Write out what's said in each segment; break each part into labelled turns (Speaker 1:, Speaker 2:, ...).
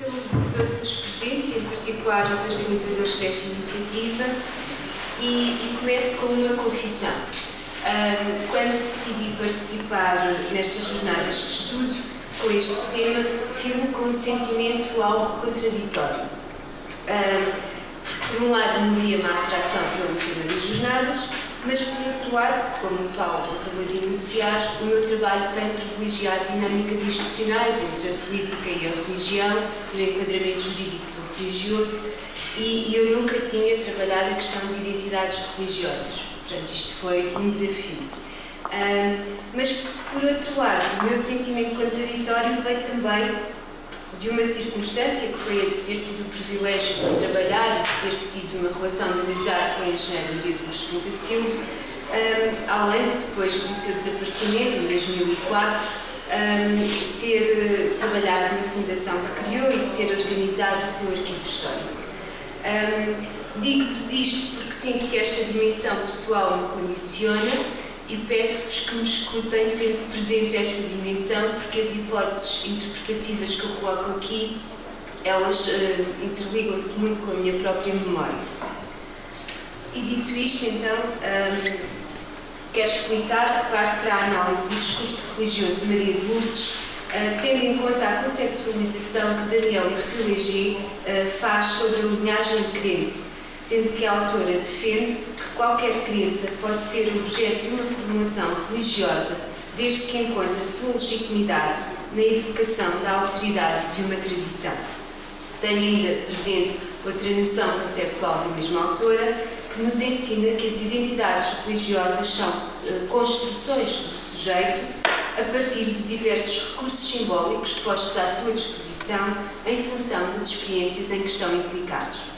Speaker 1: saúde de todos os presentes, em particular os organizadores desta iniciativa, e começo com uma confissão. Quando decidi participar nestas jornadas de estudo com este tema, filo com um sentimento algo contraditório. Por um lado, movia uma atração pelo tema das jornadas, mas por outro lado, como o Paulo acabou de enunciar, o meu trabalho tem privilegiado dinâmicas institucionais entre a política e a religião, e o enquadramento jurídico do religioso, e eu nunca tinha trabalhado a questão de identidades religiosas. Portanto, isto foi um desafio. Mas, por outro lado, o meu sentimento contraditório veio também de uma circunstância que foi a de ter tido o privilégio de trabalhar e de ter tido uma relação de amizade com a engenheira Maria de Lourdes Pinto da Silva, além de, depois do seu desaparecimento, em 2004, ter trabalhado na fundação que criou e ter organizado o seu arquivo histórico. Digo-vos isto porque sinto que esta dimensão pessoal me condiciona e peço-vos que me escutem tendo presente esta dimensão, porque as hipóteses interpretativas que eu coloco aqui, elas interligam-se muito com a minha própria memória. E dito isto, então, quero explicar que parte para a análise do discurso religioso de Maria de Lourdes, tendo em conta a conceptualização que Daniel Hirpelé faz sobre a linhagem crente, sendo que a autora defende que qualquer crença pode ser objeto de uma formulação religiosa, desde que encontre a sua legitimidade na evocação da autoridade de uma tradição. Tenho ainda presente outra noção conceptual da mesma autora, que nos ensina que as identidades religiosas são construções do sujeito a partir de diversos recursos simbólicos postos à sua disposição em função das experiências em que estão implicados.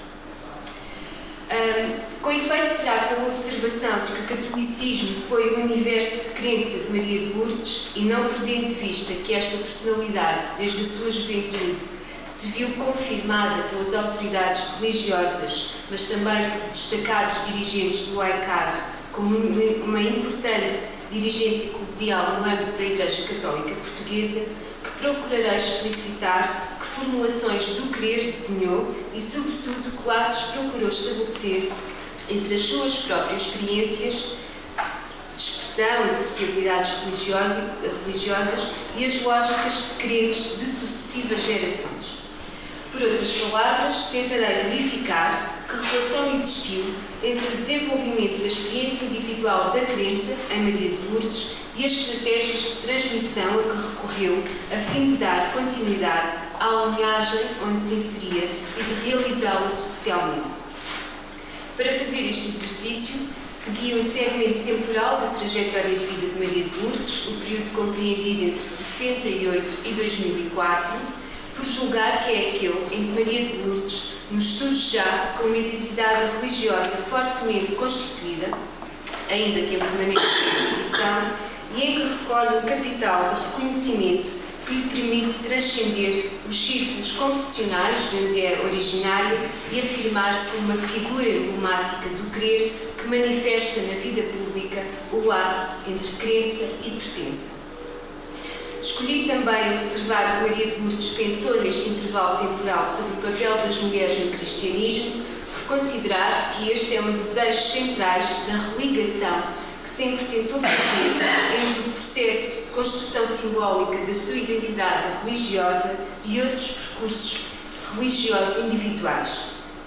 Speaker 1: Com efeito, será pela observação de que o catolicismo foi o universo de crença de Maria de Lourdes e não perdendo de vista que esta personalidade, desde a sua juventude, se viu confirmada pelas autoridades religiosas, mas também por destacados dirigentes do laicado, como uma importante dirigente eclesial no âmbito da Igreja Católica Portuguesa, que procurarei explicitar que formulações do querer desenhou e, sobretudo, que laços procurou estabelecer entre as suas próprias experiências de expressão e sociabilidades religiosas e as lógicas de crentes de sucessivas gerações. Por outras palavras, tentarei verificar que relação existiu entre o desenvolvimento da experiência individual da crença em Maria de Lourdes e as estratégias de transmissão a que recorreu a fim de dar continuidade à linhagem onde se inseria e de realizá-la socialmente. Para fazer este exercício, segui um segmento temporal da trajetória de vida de Maria de Lourdes, o período compreendido entre 68 e 2004, por julgar que é aquele em que Maria de Lourdes nos surge já com uma identidade religiosa fortemente constituída, ainda que em permanente transição, e em que recolhe um capital de reconhecimento que lhe permite transcender os círculos confessionais de onde é originária e afirmar-se como uma figura emblemática do crer que manifesta na vida pública o laço entre crença e pertença. Escolhi também observar o que Maria de Lourdes pensou neste intervalo temporal sobre o papel das mulheres no cristianismo, por considerar que este é um dos eixos centrais da religação que sempre tentou fazer entre o processo de construção simbólica da sua identidade religiosa e outros percursos religiosos individuais,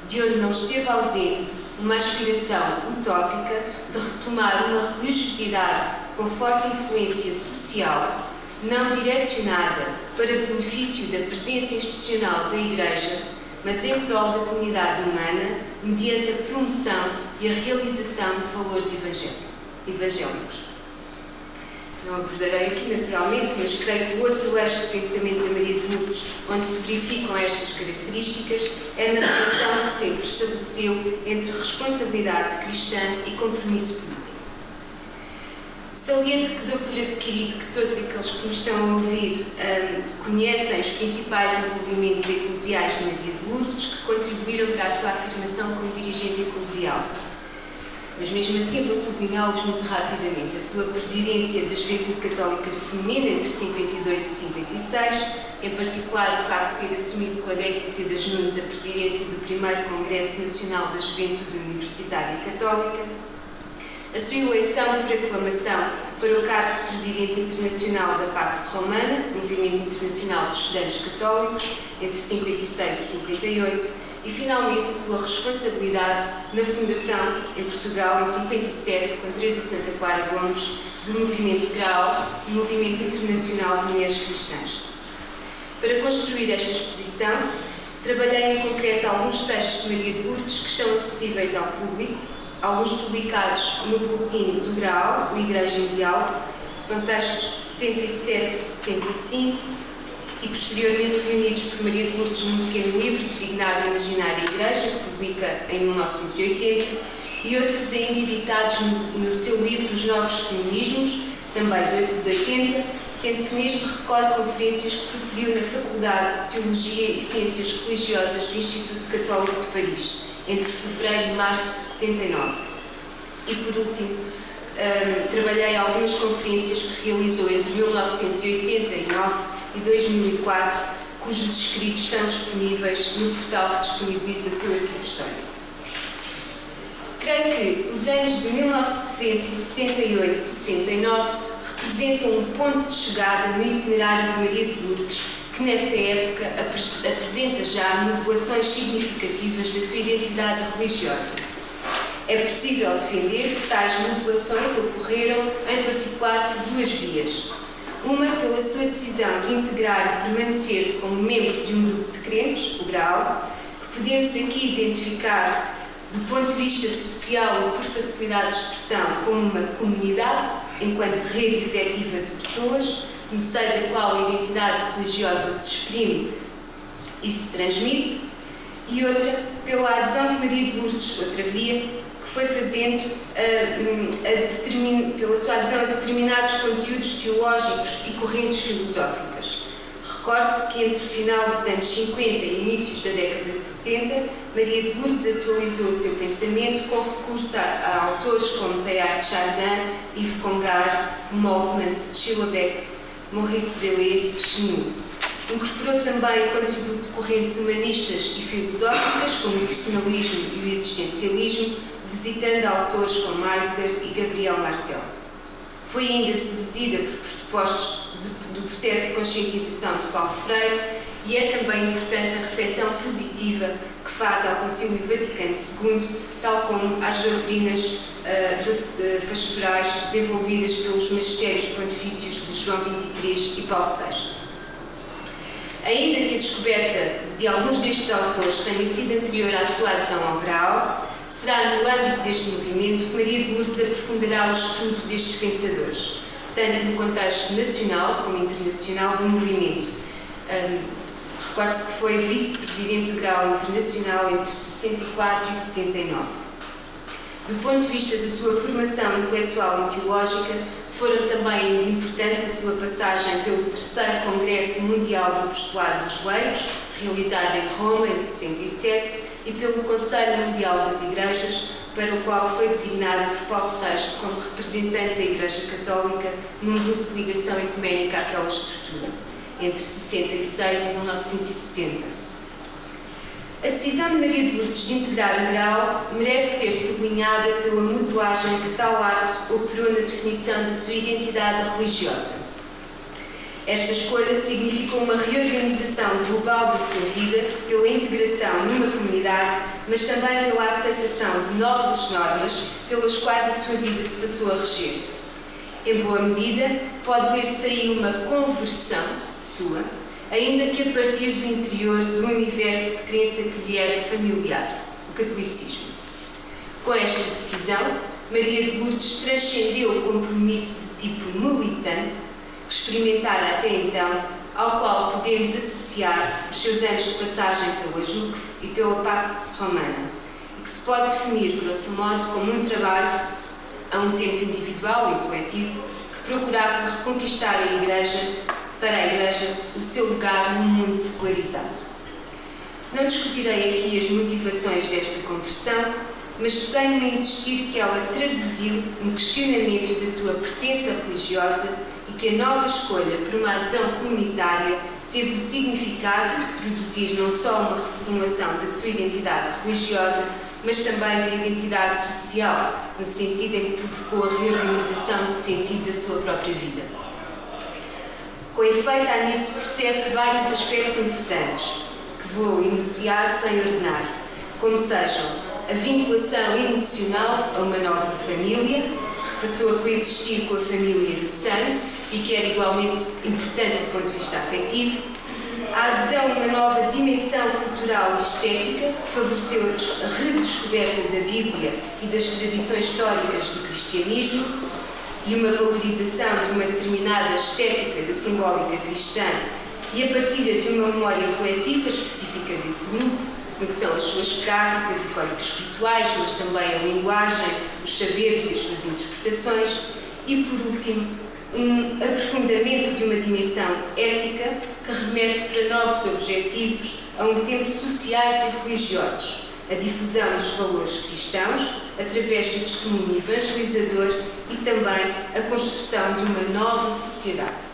Speaker 1: de onde não esteve ausente uma aspiração utópica de retomar uma religiosidade com forte influência social, não direcionada para benefício da presença institucional da Igreja, mas em prol da comunidade humana, mediante a promoção e a realização de valores evangélicos. Não abordarei aqui naturalmente, mas creio que o outro eixo de pensamento da Maria de Lourdes, onde se verificam estas características, é na relação que sempre estabeleceu entre responsabilidade cristã e compromisso político. Saliento que dou por adquirido que todos aqueles que me estão a ouvir conhecem os principais envolvimentos eclesiais de Maria de Lourdes que contribuíram para a sua afirmação como dirigente eclesial. mas mesmo assim vou sublinhá-los muito rapidamente. A sua presidência da Juventude Católica Feminina entre 52 e 56, em particular o facto de ter assumido com a Décia das Nunes a presidência do primeiro Congresso Nacional da Juventude Universitária Católica, a sua eleição por aclamação para o cargo de Presidente Internacional da Pax Romana, Movimento Internacional dos Estudantes Católicos, entre 56 e 58, e finalmente a sua responsabilidade na fundação em Portugal, em 57, com Teresa Santa Clara Gomes, do Movimento Grau, Movimento Internacional de Mulheres Cristãs. Para construir esta exposição, trabalhei em concreto alguns textos de Maria de Lourdes que estão acessíveis ao público, alguns publicados no boletim do Grau, o Igreja em Diálogo, são textos de 67 e 75, e posteriormente reunidos por Maria de Lourdes num pequeno livro designado Imaginária Igreja, que publica em 1980, e outros ainda editados no seu livro Os Novos Feminismos, também de 80, sendo que neste recolhe conferências que proferiu na Faculdade de Teologia e Ciências Religiosas do Instituto Católico de Paris, entre fevereiro e março de 79. E por último, trabalhei algumas conferências que realizou entre 1989 e 2004, cujos escritos estão disponíveis no portal que disponibiliza o seu arquivo histórico. Creio que os anos de 1968 e 69 representam um ponto de chegada no itinerário de Maria de Lourdes, que nessa época apresenta já modulações significativas da sua identidade religiosa. É possível defender que tais modulações ocorreram, em particular, por duas vias. Uma, pela sua decisão de integrar e permanecer como membro de um grupo de crentes, o Grau, que podemos aqui identificar, do ponto de vista social e por facilidade de expressão, como uma comunidade, enquanto rede efetiva de pessoas, no seio da qual a identidade religiosa se exprime e se transmite, e outra, pela adesão de Maria de Lourdes, outra via, que foi fazendo pela sua adesão a determinados conteúdos teológicos e correntes filosóficas. Recorde-se que entre o final dos anos 50 e inícios da década de 70, Maria de Lourdes atualizou o seu pensamento com recurso a autores como Teilhard de Chardin, Yves Congar, Moltmann, Sheila Becks, Maurice Bellet e Chenu. Incorporou também o contributo de correntes humanistas e filosóficas, como o personalismo e o existencialismo, visitando autores como Heidegger e Gabriel Marcel. Foi ainda seduzida por pressupostos do processo de conscientização de Paulo Freire e é também importante a recepção positiva que faz ao Concílio Vaticano II, tal como às doutrinas pastorais desenvolvidas pelos magistérios pontifícios de João XXIII e Paulo VI. Ainda que a descoberta de alguns destes autores tenha sido anterior à sua adesão ao Grau, será no âmbito deste movimento que Maria de Lourdes aprofundará o estudo destes pensadores, tanto no contexto nacional como internacional do movimento. Recorde-se que foi vice-presidente do Grau Internacional entre 64 e 69. Do ponto de vista da sua formação intelectual e teológica, foram também ainda importantes a sua passagem pelo terceiro Congresso Mundial do Apostolado dos Leigos, realizado em Roma em 67, e pelo Conselho Mundial das Igrejas, para o qual foi designada por Paulo VI como representante da Igreja Católica num grupo de ligação ecuménica àquela estrutura, entre 66 e 1970. A decisão de Maria de Lourdes de integrar o Grau merece ser sublinhada pela modelagem que tal ato operou na definição da sua identidade religiosa. Esta escolha significou uma reorganização global da sua vida pela integração numa comunidade, mas também pela aceitação de novas normas pelas quais a sua vida se passou a reger. Em boa medida, pode ler-se aí uma conversão sua, ainda que a partir do interior do universo de crença que lhe era familiar, o catolicismo. Com esta decisão, Maria de Lourdes transcendeu o compromisso de tipo militante que experimentara até então, ao qual podemos associar os seus anos de passagem pela JUC e pela Pax Romana, e que se pode definir, grosso modo, como um trabalho a um tempo individual e coletivo que procurava reconquistar para a Igreja, o seu lugar num mundo secularizado. Não discutirei aqui as motivações desta conversão, mas tenho a insistir que ela traduziu um questionamento da sua pertença religiosa e que a nova escolha por uma adesão comunitária teve o significado de produzir não só uma reformulação da sua identidade religiosa, mas também da identidade social, no sentido em que provocou a reorganização de sentido da sua própria vida. Com efeito, há nesse processo vários aspectos importantes, que vou enunciar sem ordenar, como sejam a vinculação emocional a uma nova família, que passou a coexistir com a família de sangue e que era igualmente importante do ponto de vista afetivo, a adesão a uma nova dimensão cultural e estética, que favoreceu a redescoberta da Bíblia e das tradições históricas do cristianismo, e uma valorização de uma determinada estética da simbólica cristã e a partilha de uma memória coletiva específica desse grupo, no que são as suas práticas e códigos rituais, mas também a linguagem, os saberes e as suas interpretações, e, por último, um aprofundamento de uma dimensão ética que remete para novos objetivos a um tempo sociais e religiosos, a difusão dos valores cristãos através do testemunho evangelizador e também a construção de uma nova sociedade.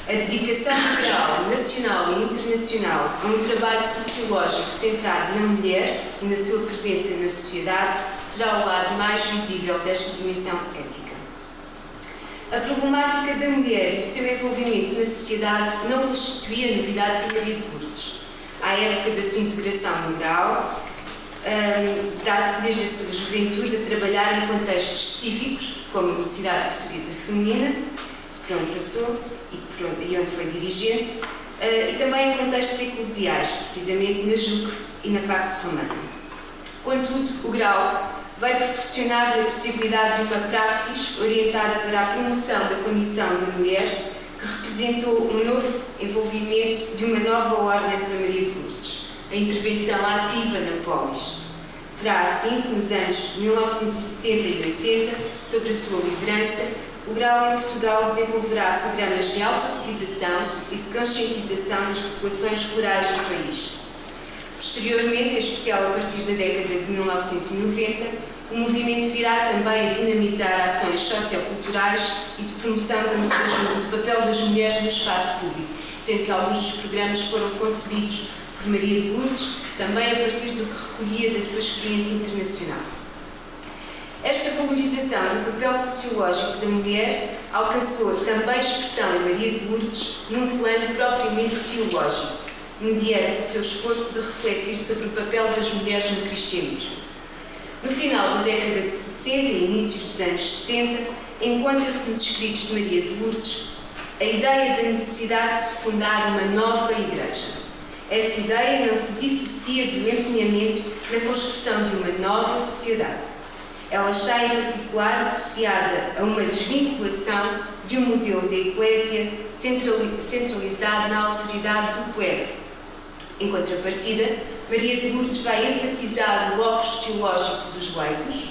Speaker 1: A dedicação integral, nacional e internacional a um trabalho sociológico centrado na mulher e na sua presença na sociedade será o lado mais visível desta dimensão ética. A problemática da mulher e o seu envolvimento na sociedade não constituía novidade para Maria de Lourdes. À época da sua integração moral, dado que desde a sua juventude a trabalhar em contextos específicos, como a Mocidade Portuguesa Feminina, por onde passou e onde foi dirigente, e também em contextos eclesiais, precisamente na JUC e na Pax Romana. Contudo, o grau veio proporcionar-lhe a possibilidade de uma praxis orientada para a promoção da condição da mulher, que representou um novo envolvimento de uma nova ordem para Maria de Lourdes, a intervenção ativa na polis. Será assim que, nos anos 1970 e 80, sob a sua liderança, o Grau em Portugal desenvolverá programas de alfabetização e de conscientização das populações rurais do país. Posteriormente, em especial a partir da década de 1990, o movimento virá também a dinamizar ações socioculturais e de promoção do papel das mulheres no espaço público, sendo que alguns dos programas foram concebidos por Maria de Lourdes, também a partir do que recolhia da sua experiência internacional. Esta valorização do papel sociológico da mulher alcançou também expressão em Maria de Lourdes num plano propriamente teológico, mediante o seu esforço de refletir sobre o papel das mulheres no cristianismo. No final da década de 60 e inícios dos anos 70, encontra-se nos escritos de Maria de Lourdes a ideia da necessidade de se fundar uma nova igreja. Essa ideia não se dissocia do empenhamento na construção de uma nova sociedade. Ela está, em particular, associada a uma desvinculação de um modelo de eclésia centralizado na autoridade do clero. Em contrapartida, Maria de Lourdes vai enfatizar o locus teológico dos leigos,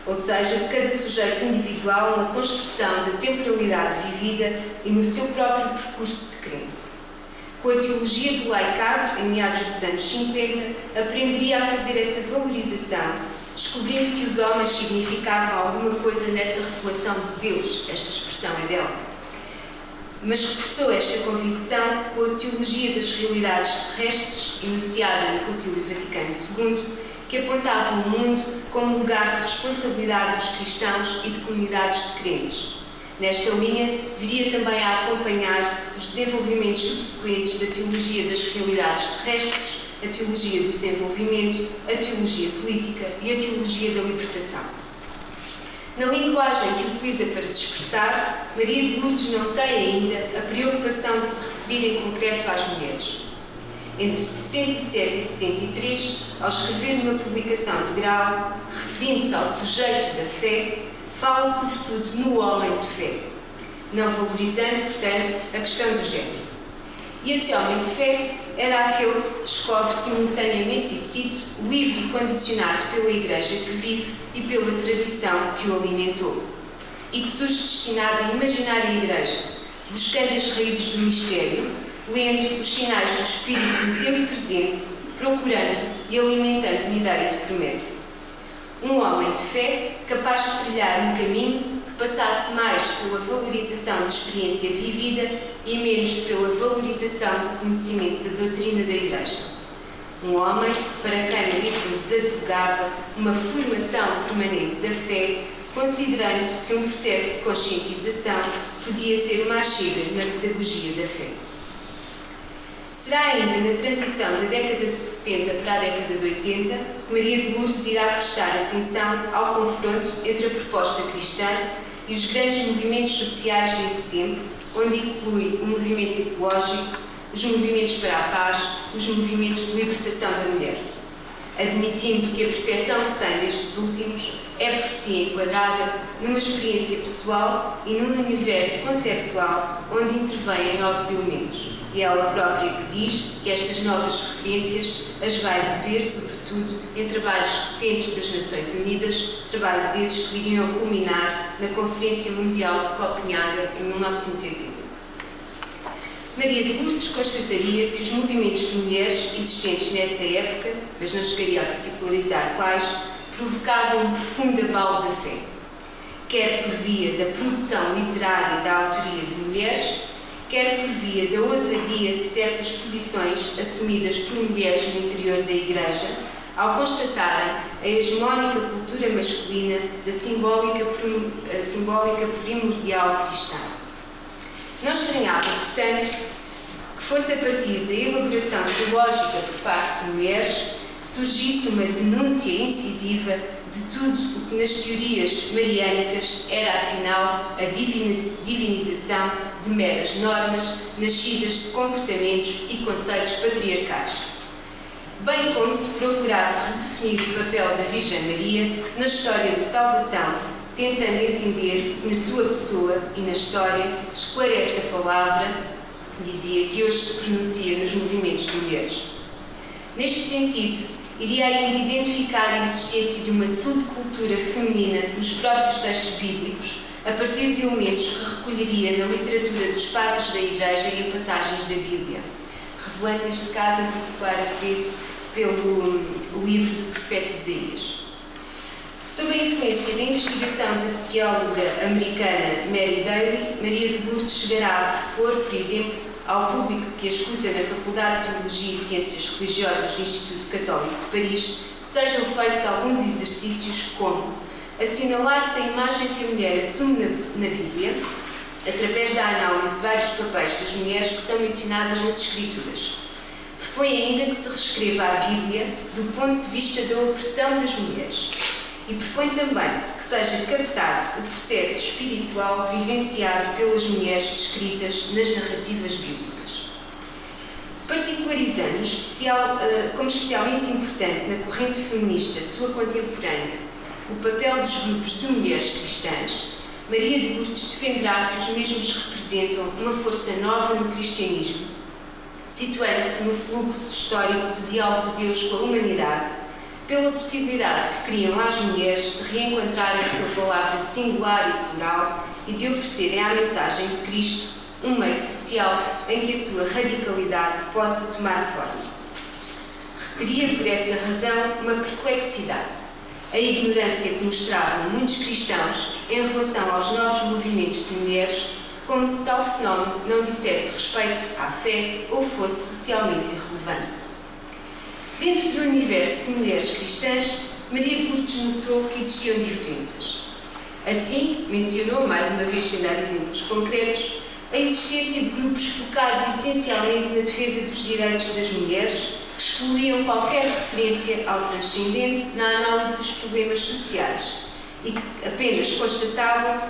Speaker 1: ou seja, de cada sujeito individual na construção da temporalidade vivida e no seu próprio percurso de crente. Com a teologia do laicado, em meados dos anos 50, aprenderia a fazer essa valorização, descobrindo que os homens significavam alguma coisa nessa revelação de Deus, esta expressão é dela. Mas reforçou esta convicção com a teologia das realidades terrestres, enunciada no Concílio Vaticano II, que apontava o mundo como lugar de responsabilidade dos cristãos e de comunidades de crentes. Nesta linha, viria também a acompanhar os desenvolvimentos subsequentes da teologia das realidades terrestres, a teologia do desenvolvimento, a teologia política e a teologia da libertação. Na linguagem que utiliza para se expressar, Maria de Lourdes não tem ainda a preocupação de se referir em concreto às mulheres. Entre 67 e 73, ao escrever numa publicação do Grau, referindo-se ao sujeito da fé, fala sobretudo no homem de fé, não valorizando, portanto, a questão do género. E esse homem de fé era aquele que se descobre simultaneamente, e cito, livre e condicionado pela Igreja que vive e pela tradição que o alimentou, e que surge destinado a imaginar a Igreja, buscando as raízes do mistério, lendo os sinais do Espírito no tempo presente, procurando e alimentando uma ideia de promessa. Um homem de fé capaz de trilhar um caminho que passasse mais pela valorização da experiência vivida e menos pela valorização do conhecimento da doutrina da Igreja. Um homem para quem Maria de Lourdes advogava uma formação permanente da fé, considerando que um processo de conscientização podia ser uma ajuda na pedagogia da fé. Será ainda na transição da década de 70 para a década de 80 que Maria de Lourdes irá prestar atenção ao confronto entre a proposta cristã e os grandes movimentos sociais desse tempo, onde inclui o movimento ecológico, os movimentos para a paz, os movimentos de libertação da mulher, admitindo que a percepção que tem destes últimos é por si enquadrada numa experiência pessoal e num universo conceptual onde intervêm novos elementos. E ela própria que diz que estas novas referências as vai beber, sobretudo, em trabalhos recentes das Nações Unidas, trabalhos esses que viriam a culminar na Conferência Mundial de Copenhaga em 1980. Maria de Lourdes constataria que os movimentos de mulheres existentes nessa época, mas não chegaria a particularizar quais, provocavam um profundo abalo da fé, quer por via da produção literária e da autoria de mulheres, quer por via da ousadia de certas posições assumidas por mulheres no interior da Igreja, ao constatarem a hegemónica cultura masculina da simbólica primordial cristã. Não estranhava, portanto, que fosse a partir da elaboração teológica por parte de mulheres que surgisse uma denúncia incisiva de tudo o que nas teorias mariânicas era, afinal, a divinização de meras normas nascidas de comportamentos e conceitos patriarcais, bem como se procurasse redefinir o papel da Virgem Maria na história da salvação, tentando entender que na sua pessoa e na história esclarece a palavra, dizia, que hoje se pronuncia nos movimentos de mulheres. Neste sentido, iria ainda identificar a existência de uma subcultura feminina nos próprios textos bíblicos, a partir de elementos que recolheria na literatura dos padres da Igreja e em passagens da Bíblia, revelando neste caso em particular apreço pelo livro do profeta Isaías. Sob a influência da investigação da teóloga americana Mary Daly, Maria de Lourdes chegará a propor, por exemplo, ao público que a escuta na Faculdade de Teologia e Ciências Religiosas do Instituto Católico de Paris que sejam feitos alguns exercícios como assinalar-se a imagem que a mulher assume na Bíblia, através da análise de vários papéis das mulheres que são mencionadas nas Escrituras. Propõe ainda que se reescreva a Bíblia do ponto de vista da opressão das mulheres. E propõe também que seja captado o processo espiritual vivenciado pelas mulheres descritas nas narrativas bíblicas. Particularizando como especialmente importante na corrente feminista sua contemporânea o papel dos grupos de mulheres cristãs, Maria de Lourdes defenderá que os mesmos representam uma força nova no cristianismo, situando-se no fluxo histórico do diálogo de Deus com a humanidade, pela possibilidade que criam às mulheres de reencontrarem a sua palavra singular e plural e de oferecerem à mensagem de Cristo um meio social em que a sua radicalidade possa tomar forma. Reteria por essa razão uma perplexidade, a ignorância que mostravam muitos cristãos em relação aos novos movimentos de mulheres, como se tal fenómeno não dissesse respeito à fé ou fosse socialmente irrelevante. Dentro do universo de mulheres cristãs, Maria de Lourdes notou que existiam diferenças. Assim, mencionou, mais uma vez sem dar exemplos concretos, a existência de grupos focados essencialmente na defesa dos direitos das mulheres, que excluíam qualquer referência ao transcendente na análise dos problemas sociais e que apenas constatavam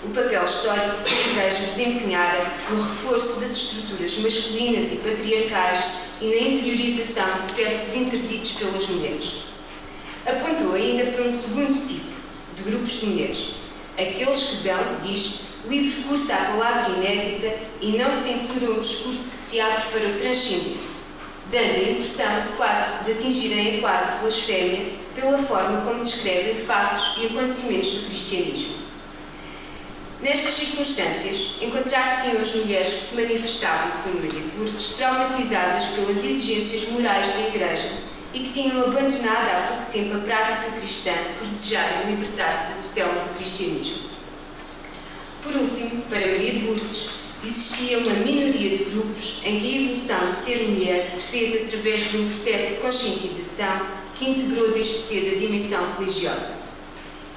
Speaker 1: o papel histórico que a Igreja desempenhara no reforço das estruturas masculinas e patriarcais e na interiorização de certos interditos pelas mulheres. Apontou ainda para um segundo tipo de grupos de mulheres, aqueles que dão, diz, livre curso à palavra inédita e não censuram o discurso que se abre para o transcendente, dando a impressão de atingirem a quase blasfémia pela forma como descrevem factos e acontecimentos do cristianismo. Nestas circunstâncias, encontrar-se-iam as mulheres que se manifestavam, segundo Maria de Lourdes, traumatizadas pelas exigências morais da Igreja e que tinham abandonado há pouco tempo a prática cristã por desejarem libertar-se da tutela do cristianismo. Por último, para Maria de Lourdes, existia uma minoria de grupos em que a evolução do ser mulher se fez através de um processo de conscientização que integrou desde cedo a dimensão religiosa.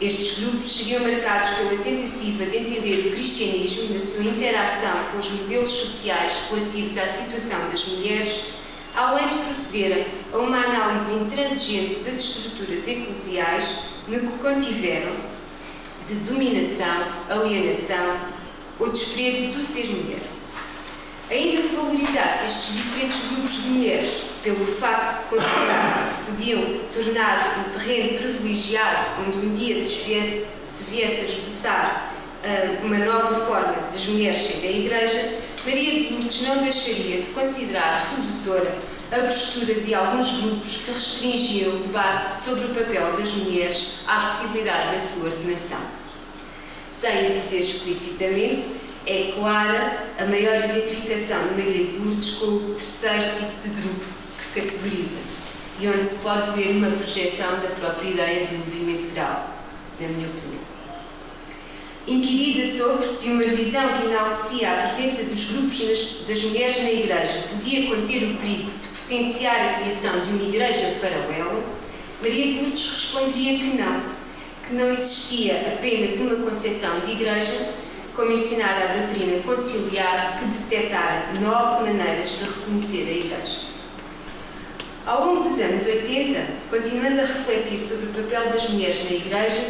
Speaker 1: Estes grupos seriam marcados pela tentativa de entender o cristianismo na sua interação com os modelos sociais relativos à situação das mulheres, além de procederem a uma análise intransigente das estruturas eclesiais no que contiveram de dominação, alienação ou desprezo do ser mulher. Ainda que valorizasse estes diferentes grupos de mulheres pelo facto de considerar que se podiam tornar um terreno privilegiado onde um dia se viesse a esboçar uma nova forma das mulheres serem a Igreja, Maria de Lourdes não deixaria de considerar redutora a postura de alguns grupos que restringiam o debate sobre o papel das mulheres à possibilidade da sua ordenação. Sem dizer explicitamente, é clara a maior identificação de Maria de Lourdes com o terceiro tipo de grupo que categoriza e onde se pode ler uma projeção da própria ideia do movimento grau, na minha opinião. Inquirida sobre se uma visão que enaltecia a presença dos grupos das mulheres na Igreja podia conter o perigo de potenciar a criação de uma Igreja paralela, Maria de Lourdes responderia que não existia apenas uma concepção de Igreja, como ensinada a doutrina conciliar, que detectara 9 maneiras de reconhecer a Igreja. Ao longo dos anos 80, continuando a refletir sobre o papel das mulheres na Igreja,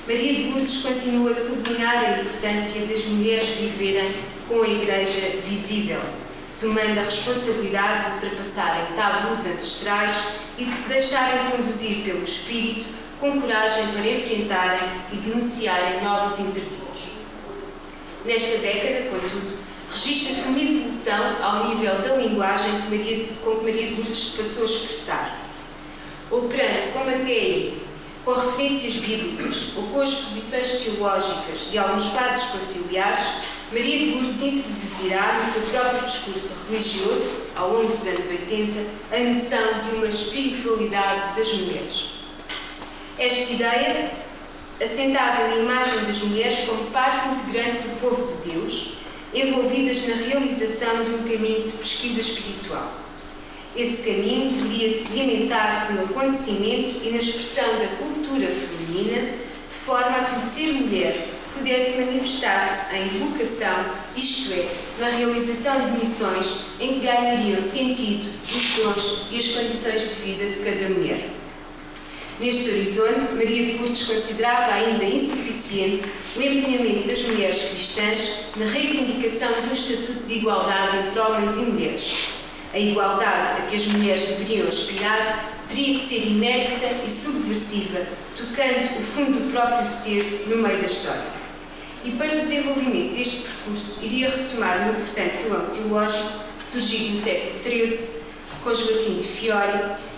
Speaker 1: Maria de Lourdes continua a sublinhar a importância das mulheres viverem com a Igreja visível, tomando a responsabilidade de ultrapassarem tabus ancestrais e de se deixarem conduzir pelo Espírito com coragem para enfrentarem e denunciarem novos interdítos. Nesta década, contudo, registra-se uma evolução ao nível da linguagem com que Maria de Lourdes se passou a expressar. Operando, como até aí, com referências bíblicas ou com as posições teológicas de alguns padres conciliares, Maria de Lourdes introduzirá no seu próprio discurso religioso, ao longo dos anos 80, a noção de uma espiritualidade das mulheres. Esta ideia assentava na imagem das mulheres como parte integrante do povo de Deus, envolvidas na realização de um caminho de pesquisa espiritual. Esse caminho deveria sedimentar-se no acontecimento e na expressão da cultura feminina, de forma a que o ser mulher pudesse manifestar-se em vocação, isto é, na realização de missões em que ganhariam sentido os dons e as condições de vida de cada mulher. Neste horizonte, Maria de Lourdes considerava ainda insuficiente o empenhamento das mulheres cristãs na reivindicação de um estatuto de igualdade entre homens e mulheres. A igualdade a que as mulheres deveriam aspirar teria que ser inédita e subversiva, tocando o fundo do próprio ser no meio da história. E para o desenvolvimento deste percurso, iria retomar um importante filão teológico, surgido no século XIII, com Joaquim de Fiori,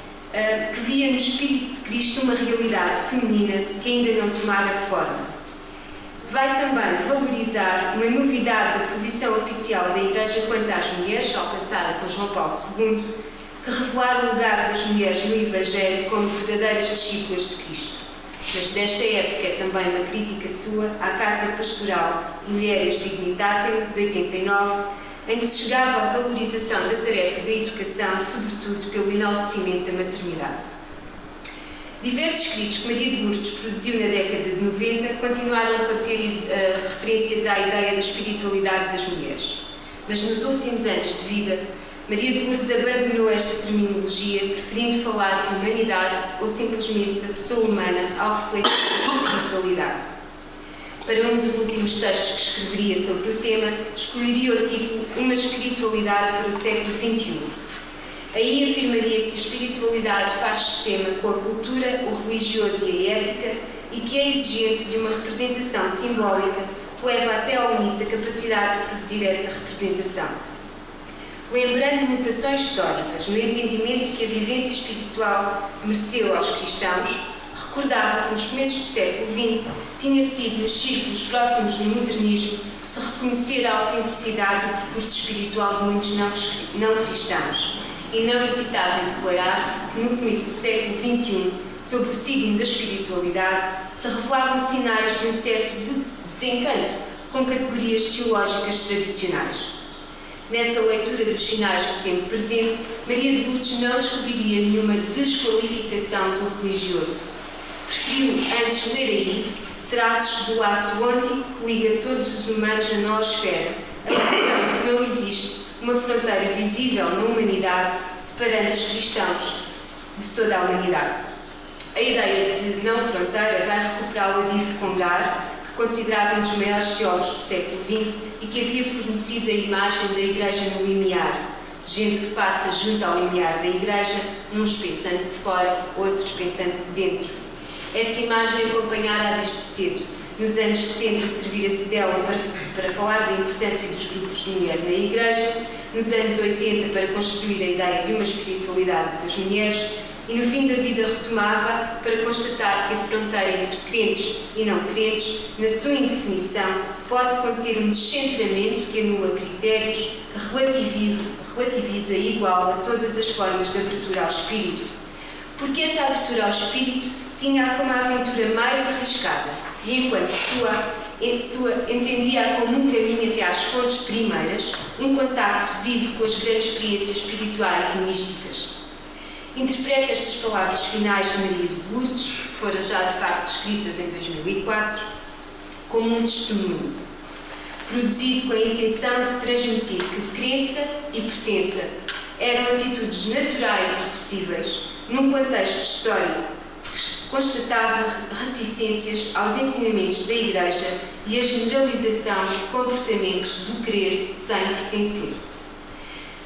Speaker 1: que via no Espírito de Cristo uma realidade feminina que ainda não tomara forma. Vai também valorizar uma novidade da posição oficial da Igreja quanto às mulheres, alcançada por João Paulo II, que revelaram o lugar das mulheres no Evangelho como verdadeiras discípulas de Cristo. Mas desta época é também uma crítica sua à Carta Pastoral Mulheres Dignitatem, de 89, em que se chegava à valorização da tarefa da educação, sobretudo pelo enaltecimento da maternidade. Diversos escritos que Maria de Lourdes produziu na década de 90 continuaram a conter referências à ideia da espiritualidade das mulheres. Mas nos últimos anos de vida, Maria de Lourdes abandonou esta terminologia, preferindo falar de humanidade ou simplesmente da pessoa humana ao refletir sobre a espiritualidade. Para um dos últimos textos que escreveria sobre o tema, escolheria o título Uma Espiritualidade para o século XXI. Aí afirmaria que a espiritualidade faz sistema com a cultura, o religioso e a ética e que é exigente de uma representação simbólica que leva até ao limite a capacidade de produzir essa representação. Lembrando mutações históricas no entendimento que a vivência espiritual mereceu aos cristãos, recordava que nos começos do século XX tinha sido nos círculos próximos do modernismo que se reconhecera a autenticidade do percurso espiritual de muitos não cristãos e não hesitava em declarar que no começo do século XXI, sob o signo da espiritualidade, se revelavam sinais de um certo desencanto com categorias teológicas tradicionais. Nessa leitura dos sinais do tempo presente, Maria de Lourdes não descobriria nenhuma desqualificação do religioso. Preferiu antes ler aí traços do laço ôntico que liga todos os humanos à noosfera, alegando que não existe uma fronteira visível na humanidade separando os cristãos de toda a humanidade. A ideia de não fronteira vai recuperar o Adif Congar, que considerava um dos maiores teólogos do século XX e que havia fornecido a imagem da Igreja no limiar. Gente que passa junto ao limiar da Igreja, uns pensando-se fora, outros pensando-se dentro. Essa imagem acompanhara desde cedo. Nos anos 70 servira-se dela para falar da importância dos grupos de mulher na Igreja, nos anos 80 para construir a ideia de uma espiritualidade das mulheres e no fim da vida retomava para constatar que a fronteira entre crentes e não crentes, na sua indefinição, pode conter um descentramento que anula critérios, que relativiza e iguala todas as formas de abertura ao espírito. Porque essa abertura ao espírito tinha como a aventura mais arriscada e, enquanto entendia como um caminho até às fontes primeiras, um contacto vivo com as grandes experiências espirituais e místicas. Interpreta estas palavras finais de Maria de Lourdes, que foram já de facto escritas em 2004, como um testemunho, produzido com a intenção de transmitir que crença e pertença eram atitudes naturais e possíveis num contexto histórico que constatava reticências aos ensinamentos da Igreja e a generalização de comportamentos do querer sem pertencer.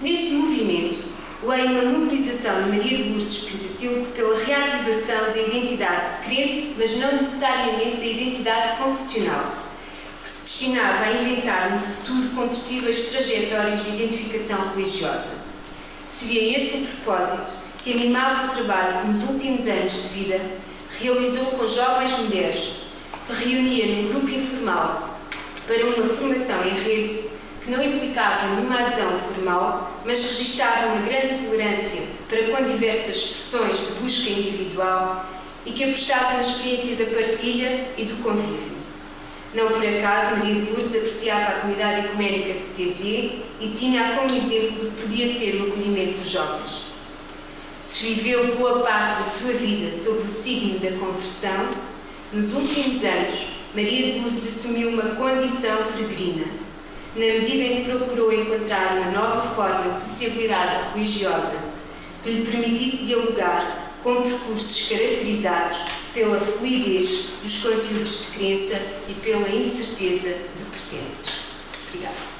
Speaker 1: Nesse movimento, leio uma mobilização de Maria de Lourdes Pintacilgo pela reativação da identidade crente, mas não necessariamente da identidade confessional, que se destinava a inventar um futuro com possíveis trajetórias de identificação religiosa. Seria esse o propósito que animava o trabalho que nos últimos anos de vida realizou com jovens mulheres, que reunia num grupo informal para uma formação em rede que não implicava nenhuma adesão formal, mas registava uma grande tolerância para com diversas expressões de busca individual e que apostava na experiência da partilha e do convívio. Não por acaso, Maria de Lourdes apreciava a comunidade ecuménica de Tézier e tinha como exemplo do que podia ser o acolhimento dos jovens. Se viveu boa parte da sua vida sob o signo da conversão, nos últimos anos, Maria de Lourdes assumiu uma condição peregrina, na medida em que procurou encontrar uma nova forma de sociabilidade religiosa que lhe permitisse dialogar com percursos caracterizados pela fluidez dos conteúdos de crença e pela incerteza de pertences. Obrigada.